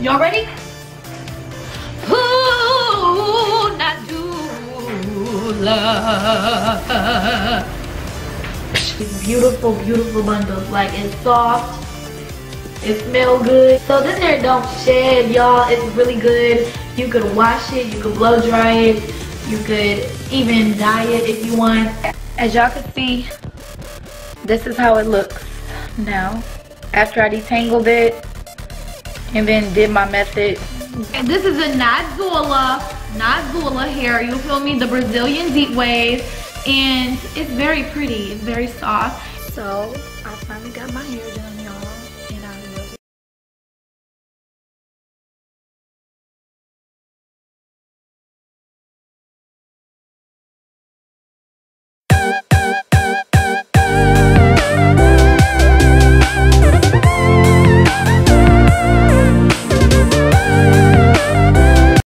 Y'all ready? Ooh, Nadula. It's beautiful, beautiful bundles. Like, it's soft. It smells good. So this hair don't shed, y'all. It's really good. You could wash it, you could blow dry it, you could even dye it if you want. As y'all can see, this is how it looks now after I detangled it and then did my method. And this is a Nadula hair, you feel me? The Brazilian deep wave, and it's very pretty, it's very soft. So I finally got my hair done.